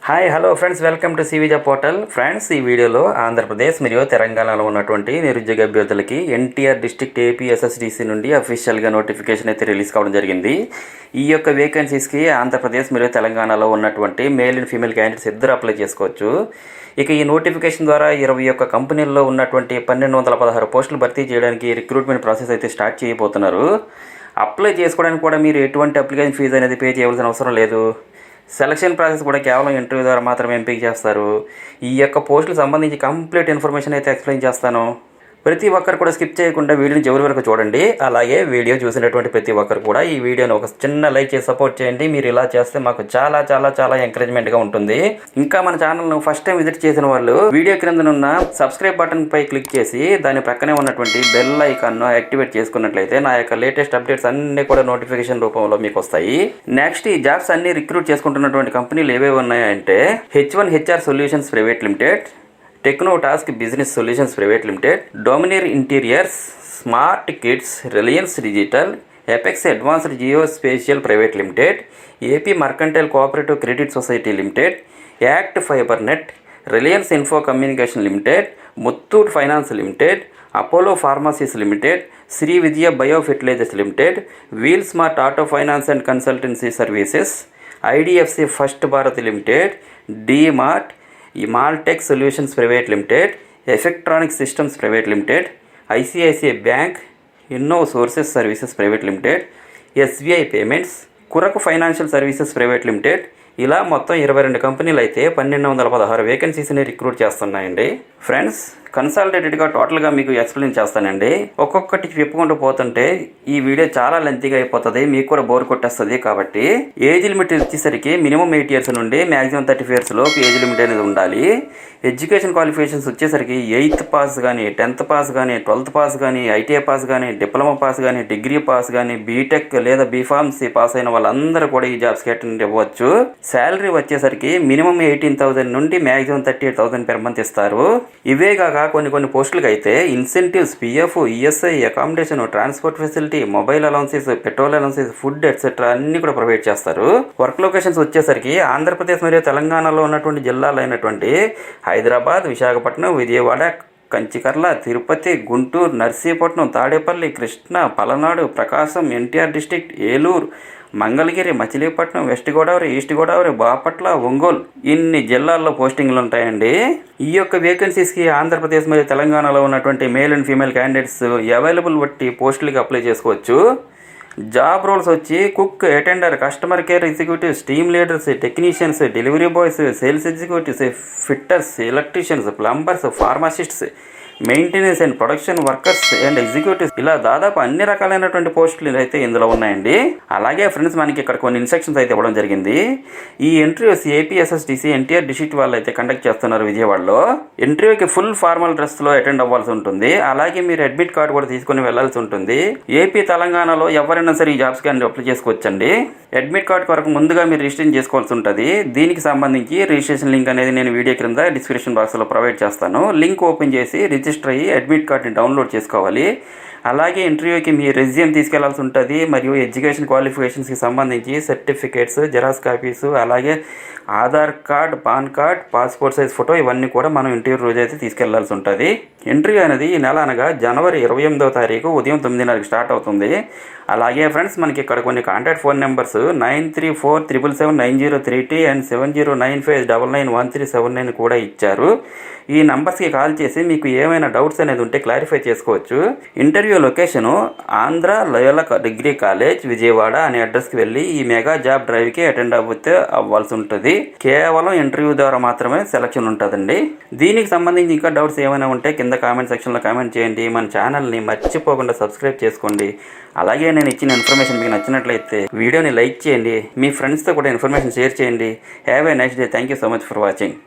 Hi hello friends, welcome to సివిజా portal. Friends, ఈ వీడియోలో ఆంధ్రప్రదేశ్ మరియు తెలంగాణలో ఉన్నటువంటి నిరుద్యోగ అభ్యర్థులకి ఎన్టీఆర్ డిస్ట్రిక్ట్ ఏపీ ఎస్ఎస్డిసి నుండి అఫీషియల్గా నోటిఫికేషన్ అయితే రిలీజ్ కావడం జరిగింది. ఈ యొక్క వేకెన్సీస్కి ఆంధ్రప్రదేశ్ మరియు తెలంగాణలో ఉన్నటువంటి మేల్ అండ్ ఫీమేల్ క్యాండిడేట్స్ ఇద్దరు అప్లై చేసుకోవచ్చు. ఇక ఈ నోటిఫికేషన్ ద్వారా 21 కంపెనీల్లో ఉన్నటువంటి 1216 పోస్టులు భర్తీ చేయడానికి రిక్రూట్మెంట్ ప్రాసెస్ అయితే స్టార్ట్ చేయబోతున్నారు. అప్లై చేసుకోవడానికి కూడా మీరు ఎటువంటి అప్లికేషన్ ఫీజు అనేది పే చేయవలసిన అవసరం లేదు. సెలక్షన్ ప్రాసెస్ కూడా కేవలం ఇంటర్వ్యూ ద్వారా మాత్రమే ఎంపిక చేస్తారు. ఈ యొక్క పోస్టులకు సంబంధించి కంప్లీట్ ఇన్ఫర్మేషన్ అయితే ఎక్స్ప్లెయిన్ చేస్తాను. ప్రతి ఒక్కరు కూడా స్కిప్ చేయకుండా వీడియోని చివరి వరకు చూడండి. అలాగే వీడియో చూసినటువంటి ప్రతి ఒక్కరు కూడా ఈ వీడియోని ఒక చిన్న లైక్ చేసి సపోర్ట్ చేయండి. మీరు ఇలా చేస్తే మాకు చాలా చాలా చాలా ఎంకరేజ్మెంట్గా ఉంటుంది. ఇంకా మన ఛానల్ను ఫస్ట్ టైం విజిట్ చేసిన వాళ్ళు వీడియో క్రిందనున్న సబ్స్క్రైబ్ బటన్ పై క్లిక్ చేసి దాని ప్రక్కనే ఉన్నటువంటి బెల్ ఐకాన్ను యాక్టివేట్ చేసుకున్నట్లయితే నా యొక్క లేటెస్ట్ అప్డేట్స్ అన్నీ కూడా నోటిఫికేషన్ రూపంలో మీకు వస్తాయి. నెక్స్ట్, ఈ జాబ్స్ అన్ని రిక్రూట్ చేసుకుంటున్నటువంటి కంపెనీలు ఏవేవి ఉన్నాయంటే H1HR solutions private limited, Techno Task business solutions private limited, Dominier interiors, smart kids, Reliance digital, Apex advanced geo spatial private limited, AP mercantile cooperative credit society limited, ACT fibre net, Reliance Info communication limited, Muthoot finance limited, Apollo pharmacies limited, Sri Vidya bio fertilizers limited, wheel smart auto finance and consultancy services, IDFC First Bharat limited, DMart, Maltech solutions private limited, Effectronic systems private limited, ICICI bank, Inno sources services private limited, SBI payments, కురకు financial services private limited. ఇలా మొత్తం 22 కంపెనీలు అయితే 1216 వేకెన్సీస్ని recruit చేస్తున్నాయండి. Friends, కన్సాలిడేటెడ్గా టోటల్గా మీకు explain చేస్తానండి. ఒక్కొక్కటి చెప్పుకుంటూ పోతుంటే ఈ వీడియో చాలా లెంతీగా అయిపోతుంది, మీకు కూడా బోర్ కొట్టేస్తుంది. కాబట్టి ఏజ్ లిమిట్ వచ్చేసరికి మినిమం 8 years నుండి మ్యాక్సిమం 35 years లోపు ఏజ్ లిమిట్ అనేది ఉండాలి. ఎడ్యుకేషన్ క్వాలిఫికేషన్స్ వచ్చేసరికి 8th పాస్ కానీ, 10th పాస్ కానీ, 12th పాస్ కానీ, ఐటీఐ పాస్ కానీ, డిప్లొమా పాస్ కానీ, డిగ్రీ పాస్ కానీ, బీటెక్ లేదా బీఫార్మసీ పాస్ అయిన వాళ్ళందరూ కూడా ఈ జాబ్స్కి అటెండ్ అవ్వచ్చు. శాలరీ వచ్చేసరికి మినిమం 18,000 నుండి మ్యాక్సిమం 38,000 per month ఇస్తారు. ఇవే కాక కొన్ని పోస్టులకు అయితే incentives, PF, ESI, accommodation, transport facility, mobile allowances, petrol allowances, food etcetera అన్ని కూడా ప్రొవైడ్ చేస్తారు. వర్క్ లొకేషన్స్ వచ్చేసరికి ఆంధ్రప్రదేశ్ మరియు తెలంగాణలో ఉన్నటువంటి జిల్లాలు అయినటువంటి Hyderabad, Visakhapatnam, Vijayawada, Kanchikarla, Tirupati, Guntur, Narsipatnam, Tadepalli, Krishna, Palnadu, Prakasam, NTR district, Eluru, Mangalagiri, Machilipatnam, west Godavari, east Godavari, Bapatla, Ongole, ఇన్ని జిల్లాల్లో పోస్టింగ్లు ఉంటాయండి. ఈ యొక్క వేకెన్సీస్కి ఆంధ్రప్రదేశ్ మరియు తెలంగాణలో ఉన్నటువంటి male and female candidates available బట్టి పోస్టులకి అప్లై చేసుకోవచ్చు. జాబ్ రోల్స్ వచ్చి cook, attender, customer care executives, team leaders, technicians, delivery boys, sales executives, fitters, electricians, plumbers, pharmacists, maintenance and production workers and executives, ఇలా దాదాపు అన్ని రకాలైనటువంటి పోస్టులు అయితే ఇందులో ఉన్నాయండి. అలాగే ఫ్రెండ్స్, మనకి ఇక్కడ కొన్ని ఇన్స్ట్రక్షన్స్ అయితే ఇవ్వడం జరిగింది. ఈ interviews AP SSDC NTR district వాళ్ళు అయితే కండక్ట్ చేస్తున్నారు విజయవాడలో. ఇంటర్వ్యూకి ఫుల్ ఫార్మల్ డ్రెస్లో అటెండ్ అవ్వాల్సి ఉంటుంది. అలాగే మీరు అడ్మిట్ కార్డు కూడా తీసుకుని వెళ్లాల్సి ఉంటుంది. ఏపీ తెలంగాణలో ఎవరైనా సరే ఈ జాబ్స్కి అప్లై చేసుకోవచ్చండి. అడ్మిట్ కార్డు కొరకు ముందుగా మీరు రిజిస్ట్రేషన్ చేసుకోవాల్సి ఉంటుంది. దీనికి సంబంధించి రిజిస్ట్రేషన్ లింక్ అనేది నేను వీడియో క్రింద డిస్క్రిప్షన్ బాక్స్లో ప్రొవైడ్ చేస్తాను. లింక్ ఓపెన్ చేసి రిజిస్టర్ అయ్యి అడ్మిట్ కార్డుని డౌన్లోడ్ చేసుకోవాలి. అలాగే ఇంటర్వ్యూకి మీ రెజ్యూమ్ తీసుకెళ్లాల్సి ఉంటుంది. మరియు ఎడ్యుకేషన్ క్వాలిఫికేషన్స్కి సంబంధించి సర్టిఫికేట్స్, జెరాక్స్ కాపీస్, అలాగే Aadhaar card, pan card, passport size photo, ఇవన్నీ కూడా మనం ఇంటర్వ్యూ రోజు అయితే తీసుకెళ్లాల్సి ఉంటుంది. ఇంటర్వ్యూ అనేది ఈ నెల అనగా జనవరి 28వ తారీఖు ఉదయం 9:30కి స్టార్ట్ అవుతుంది. అలాగే ఫ్రెండ్స్, మనకి ఇక్కడ కొన్ని కాంటాక్ట్ ఫోన్ నెంబర్స్ 9347779032 అండ్ 7095991379 కూడా ఇచ్చారు. ఈ నంబర్స్కి కాల్ చేసి మీకు ఏమైనా డౌట్స్ అనేది ఉంటే క్లారిఫై చేసుకోవచ్చు. Interview location Andhra Loyola degree college, Vijayawada అనే అడ్రస్కి వెళ్ళి ఈ మెగా జాబ్ డ్రైవ్కి అటెండ్ అవ్వాల్సి ఉంటుంది. కేవలం ఇంటర్వ్యూ ద్వారా మాత్రమే సెలక్షన్ ఉంటుందండి. దీనికి సంబంధించి ఇంకా డౌట్స్ ఏమైనా ఉంటే కింద కామెంట్ సెక్షన్లో కామెంట్ చేయండి. మన ఛానల్ని మర్చిపోకుండా సబ్స్క్రైబ్ చేసుకోండి. అలాగే నేను ఇచ్చిన ఇన్ఫర్మేషన్ మీకు నచ్చినట్లయితే వీడియోని లైక్ చేయండి. మీ ఫ్రెండ్స్తో కూడా ఇన్ఫర్మేషన్ షేర్ చేయండి. Have a nice day. Thank you so much for watching.